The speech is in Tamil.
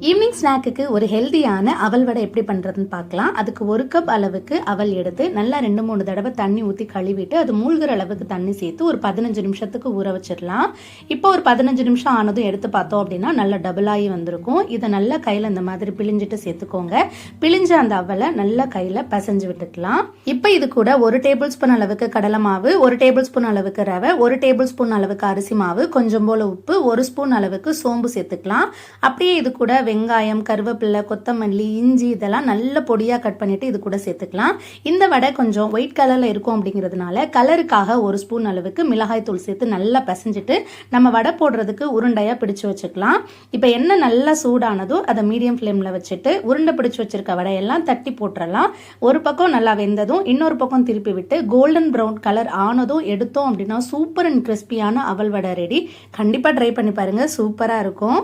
ஈவினிங் ஸ்நாக்குக்கு ஒரு ஹெல்தியான அவல் வடை எப்படி பண்ணுறதுன்னு பார்க்கலாம். அதுக்கு 1 கப் அளவுக்கு அவல் எடுத்து நல்லா 2-3 தடவை தண்ணி ஊற்றி கழுவிட்டு அது மூழ்கிற அளவுக்கு தண்ணி சேர்த்து ஒரு 15 நிமிஷத்துக்கு ஊற வச்சிடலாம். இப்போ ஒரு 15 நிமிஷம் ஆனதும் எடுத்து பார்த்தோம் அப்படின்னா நல்லா டபுளாகி வந்திருக்கும். இதை நல்லா கையில் இந்த மாதிரி பிழிஞ்சிட்டு சேர்த்துக்கோங்க. பிழிஞ்ச அந்த அவலை நல்லா கையில் பிசைஞ்சு விட்டுக்கலாம். இப்போ இது கூட 1 டேபிள் ஸ்பூன் அளவுக்கு கடலை மாவு, 1 டேபிள் ஸ்பூன் அளவுக்கு ரவை, 1 டேபிள் ஸ்பூன் அளவுக்கு அரிசி மாவு, கொஞ்சம் போல உப்பு, 1 ஸ்பூன் அளவுக்கு சோம்பு சேர்த்துக்கலாம். அப்படியே இது கூட வெங்காயம், கருவேப்பிலை, கொத்தமல்லி, இஞ்சி இதெல்லாம் நல்ல பொடியாக கட் பண்ணிட்டு இது கூட சேர்த்துக்கலாம். இந்த வடை கொஞ்சம் ஒயிட் கலரில் இருக்கும் அப்படிங்கிறதுனால கலருக்காக 1 ஸ்பூன் அளவுக்கு மிளகாய் தூள் சேர்த்து நல்லா பிசைஞ்சிட்டு நம்ம வடை போடுறதுக்கு உருண்டையாக பிடிச்சு வச்சுக்கலாம். இப்போ எண்ணெய் நல்லா சூடானதும் அதை மீடியம் ஃப்ளேமில் வச்சுட்டு உருண்டை பிடிச்சு வச்சிருக்க வடையெல்லாம் தட்டி போட்டுடலாம். ஒரு பக்கம் நல்லா வெந்ததும் இன்னொரு பக்கம் திருப்பி விட்டு கோல்டன் ப்ரௌன் கலர் ஆனதும் எடுத்தோம் அப்படின்னா சூப்பர் அண்ட் கிறிஸ்பியான அவல் வடை ரெடி. கண்டிப்பாக ட்ரை பண்ணி பாருங்க, சூப்பராக இருக்கும்.